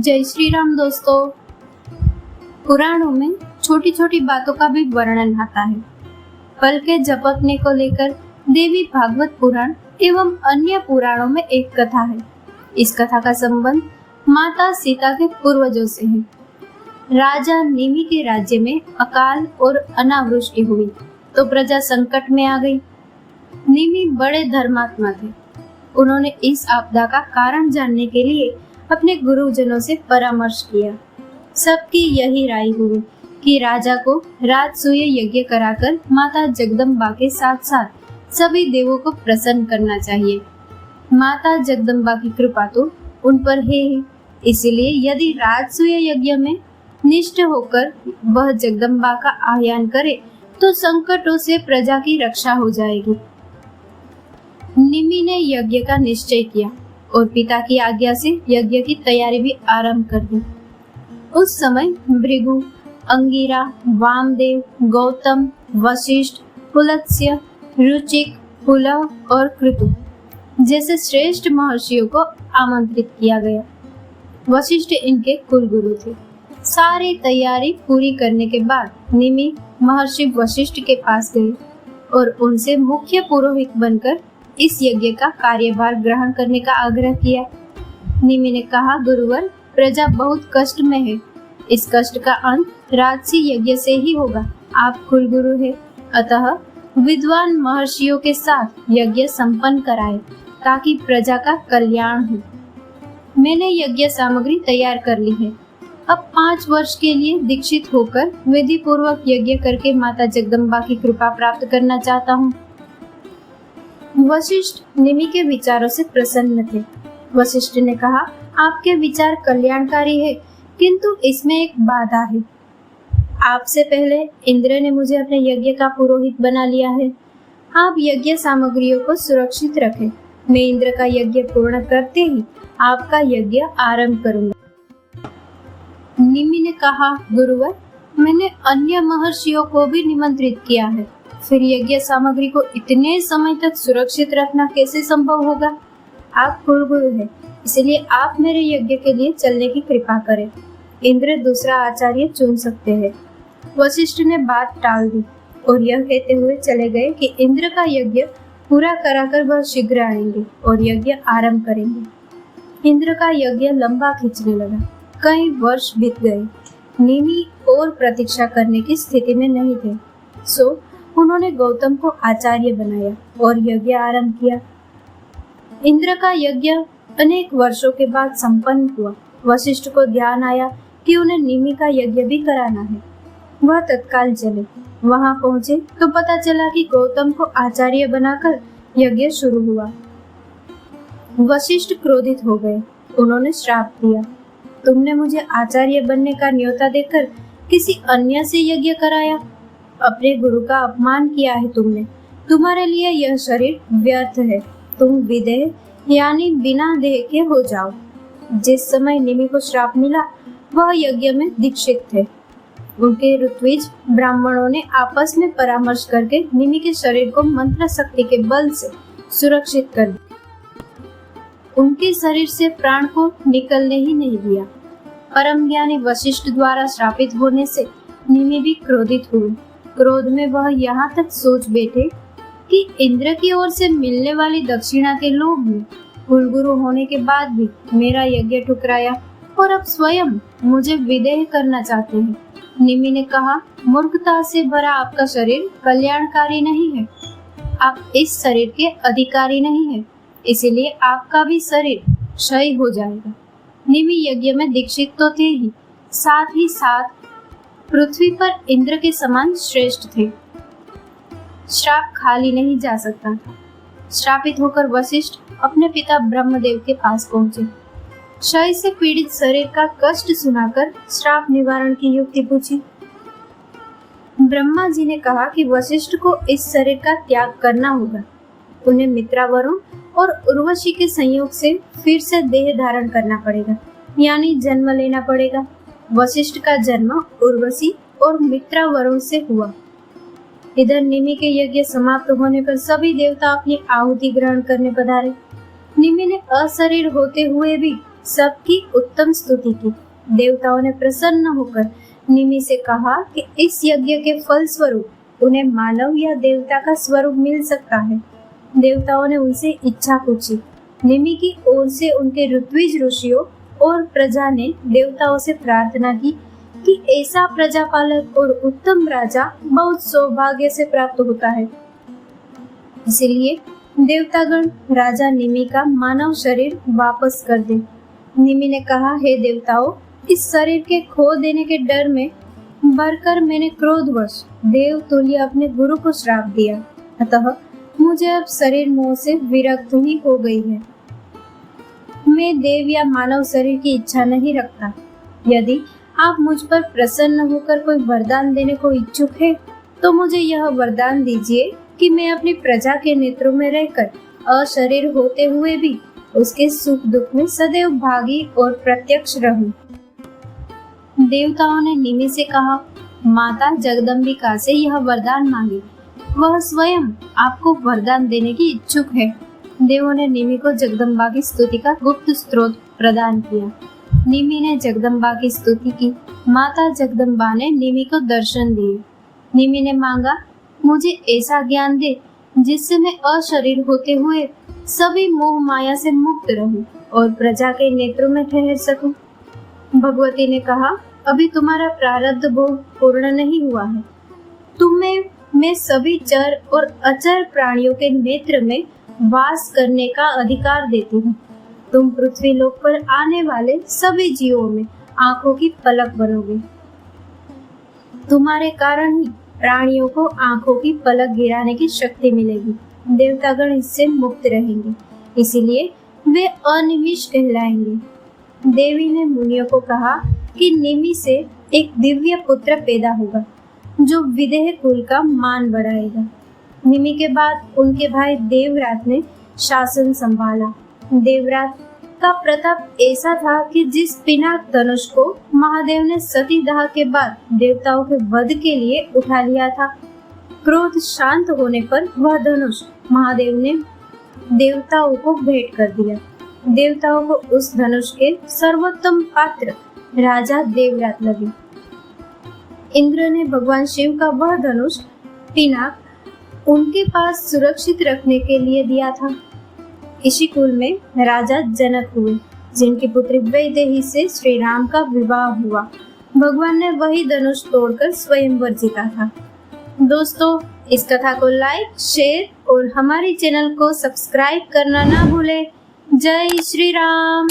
जय श्री राम दोस्तों। पुराणों में छोटी छोटी बातों का भी वर्णन आता है। पल के झपकने को लेकर देवी भागवत पुराण एवं अन्य पुराणों में एक कथा है। इस कथा का संबंध माता सीता के पूर्वजों से है। राजा निमि के राज्य में अकाल और अनावृष्टि हुई तो प्रजा संकट में आ गई। निमि बड़े धर्मात्मा थे। उन्होंने इस आपदा का कारण जानने के लिए अपने गुरुजनों से परामर्श किया। सबकी यही राय हुई कि राजा को राजसूय यज्ञ कराकर माता जगदम्बा के साथ साथ सभी देवों को प्रसन्न करना चाहिए। माता जगदम्बा की कृपा तो उन पर है ही, इसलिए यदि राजसूय यज्ञ में निष्ठ होकर वह जगदम्बा का आह्वान करे तो संकटों से प्रजा की रक्षा हो जाएगी। निमि ने यज्ञ का निश्चय किया और पिता की आज्ञा से यज्ञ की तैयारी भी आरंभ कर दी। उस समय भृगु, अंगिरा, वामदेव, गौतम, वशिष्ठ, पुलत्स्य, रुचिक, पुलह और कृतु जैसे श्रेष्ठ महर्षियों को आमंत्रित किया गया। वशिष्ठ इनके कुलगुरु थे। सारी तैयारी पूरी करने के बाद निमि महर्षि वशिष्ठ के पास गए और उनसे मुख्य पुरोहित बनकर इस यज्ञ का कार्यभार ग्रहण करने का आग्रह किया। निमि ने कहा, गुरुवर, प्रजा बहुत कष्ट में है। इस कष्ट का अंत राजसी यज्ञ से ही होगा। आप कुलगुरु हैं, अतः विद्वान महर्षियों के साथ यज्ञ संपन्न कराए ताकि प्रजा का कल्याण हो। मैंने यज्ञ सामग्री तैयार कर ली है। अब 5 वर्ष के लिए दीक्षित होकर विधि पूर्वक यज्ञ करके माता जगदम्बा की कृपा प्राप्त करना चाहता हूँ। वशिष्ठ निमि के विचारों से प्रसन्न थे। वशिष्ठ ने कहा, आपके विचार कल्याणकारी है, किंतु इसमें एक बाधा है। आपसे पहले इंद्र ने मुझे अपने यज्ञ का पुरोहित बना लिया है। आप यज्ञ सामग्रियों को सुरक्षित रखें। मैं इंद्र का यज्ञ पूर्ण करते ही आपका यज्ञ आरंभ करूंगा। निमि ने कहा, गुरुवर, मैंने अन्य महर्षियों को भी निमंत्रित किया है। फिर यज्ञ सामग्री को इतने समय तक सुरक्षित रखना कैसे संभव होगा? आप कुलगुरु हैं, इसलिए आप मेरे यज्ञ के लिए चलने की कृपा करें। इंद्र दूसरा आचार्य चुन सकते हैं। वशिष्ठ ने बात टाल दी और यह कहते हुए चले गए कि इंद्र का यज्ञ पूरा कराकर वह शीघ्र आएंगे और यज्ञ आरंभ करेंगे। इंद्र का यज्ञ लंबा खींचने लगा। कई वर्ष बीत गए। निमि और प्रतीक्षा करने की स्थिति में नहीं थे, सो उन्होंने गौतम को आचार्य बनाया और यज्ञ आरंभ किया। इंद्र का यज्ञ अनेक वर्षों के बाद संपन्न हुआ। वशिष्ठ को ध्यान आया कि उन्हें निमि का यज्ञ भी कराना है। वह तत्काल चले। वहां पहुंचे तो पता चला कि गौतम को आचार्य बनाकर यज्ञ शुरू हुआ। वशिष्ठ क्रोधित हो गए। उन्होंने श्राप दिया, तुमने मुझे आचार्य बनने का न्योता देकर किसी अन्य से यज्ञ कराया। अपने गुरु का अपमान किया है तुमने। तुम्हारे लिए यह शरीर व्यर्थ है। तुम विदेह यानी बिना देह के हो जाओ। जिस समय निमि को श्राप मिला वह यज्ञ में दीक्षित थे। उनके ऋत्विज ब्राह्मणों ने आपस में परामर्श करके निमि के शरीर को मंत्र शक्ति के बल से सुरक्षित कर दिया। उनके शरीर से प्राण को निकलने ही नहीं दिया। परम ज्ञानी वशिष्ठ द्वारा श्रापित होने से निमि भी क्रोधित हुए। क्रोध में वह यहाँ तक सोच बैठे कि इंद्र की ओर से मिलने वाली दक्षिणा के लोभ में कुलगुरु होने के बाद भी मेरा यज्ञ ठुकराया और अब स्वयं मुझे विदेह करना चाहते हैं। निमि ने कहा, मूर्खता से भरा आपका शरीर कल्याणकारी नहीं है। आप इस शरीर के अधिकारी नहीं है, इसीलिए आपका भी शरीर क्षय हो जाएगा। निमि यज्ञ में दीक्षित तो थे ही, साथ ही साथ पृथ्वी पर इंद्र के समान श्रेष्ठ थे। श्राप खाली नहीं जा सकता था। श्रापित होकर वशिष्ठ अपने पिता ब्रह्मदेव के पास पहुंचे। क्षय से पीड़ित शरीर का कष्ट सुनाकर श्राप निवारण की युक्ति पूछी। ब्रह्मा जी ने कहा कि वशिष्ठ को इस शरीर का त्याग करना होगा। उन्हें मित्रा वरुण और उर्वशी के संयोग से फिर से देह धारण करना पड़ेगा, यानी जन्म लेना पड़ेगा। वशिष्ठ का जन्म उर्वशी और मित्रा वरुण से हुआ। इधर निमि के यज्ञ समाप्त होने पर सभी देवता अपनी आहुति ग्रहण करने पधारे। निमि ने अशरीर होते हुए भी सबकी उत्तम स्तुति की। देवताओं ने प्रसन्न होकर निमि से कहा कि इस यज्ञ के फल स्वरूप उन्हें मानव या देवता का स्वरूप मिल सकता है। देवताओं ने उनसे इच्छा पूछी। निमि की ओर से उनके ऋत्विज ऋषियों और प्रजा ने देवताओं से प्रार्थना की कि ऐसा प्रजापालक और उत्तम राजा बहुत सौभाग्य से प्राप्त होता है। इसलिए देवतागण राजा निमि का मानव शरीर वापस कर दे। निमि ने कहा, हे देवताओं, इस शरीर के खो देने के डर में भरकर मैंने क्रोधवश देव तुल्य अपने गुरु को श्राप दिया, अतः मुझे अब शरीर मोह से विरक्त ही हो गई है। मैं देव या मानव शरीर की इच्छा नहीं रखता। यदि आप मुझ पर प्रसन्न होकर कोई वरदान देने को इच्छुक है तो मुझे यह वरदान दीजिए कि मैं अपनी प्रजा के नेत्रों में रहकर अशरीर होते हुए भी उसके सुख दुख में सदैव भागी और प्रत्यक्ष रहूं। देवताओं ने निमि से कहा, माता जगदम्बिका से यह वरदान मांगे, वह स्वयं आपको वरदान देने की इच्छुक है। देवों ने निमि को जगदम्बा की स्तुति का गुप्त स्रोत प्रदान किया। निमि ने जगदम्बा की स्तुति की। माता जगदम्बा ने निमि को दर्शन दिए। निमि ने मांगा, मुझे ऐसा ज्ञान दे जिससे मैं अशरीर होते हुए सभी मोह माया से मुक्त रहूं और प्रजा के नेत्रों में ठहर सकूं। भगवती ने कहा, अभी तुम्हारा प्रारब्ध भोग पूर्ण नहीं हुआ है। तुम्हें मैं सभी चर और अचर प्राणियों के नेत्र में वास करने का अधिकार देती हूँ। तुम पृथ्वी लोक पर आने वाले सभी जीवों में आंखों की पलक बनोगे। तुम्हारे कारण ही प्राणियों को आंखों की पलक गिराने की शक्ति मिलेगी। देवतागण इससे मुक्त रहेंगे, इसीलिए वे अनिमिष कहलाएंगे। देवी ने मुनियों को कहा कि निमि से एक दिव्य पुत्र पैदा होगा जो विदेह कुल का मान बढ़ाएगा। निमि के बाद उनके भाई देवरात ने शासन संभाला। देवरात का प्रताप ऐसा था कि जिस पिनाक धनुष को महादेव ने सतीदाह के बाद देवताओं के वध के लिए उठा लिया था, क्रोध शांत होने पर वह धनुष महादेव ने देवताओं को भेंट कर दिया। देवताओं को उस धनुष के सर्वोत्तम पात्र राजा देवरात लगे। इंद्र ने भगवान शिव का वह धनुष पिनाक उनके पास सुरक्षित रखने के लिए दिया था। इसी कुल में राजा जनक हुए, जिनकी पुत्री वैदेही से श्री राम का विवाह हुआ। भगवान ने वही धनुष तोड़कर स्वयंवर जीता था। दोस्तों, इस कथा को लाइक, शेयर और हमारे चैनल को सब्सक्राइब करना ना भूलें। जय श्री राम।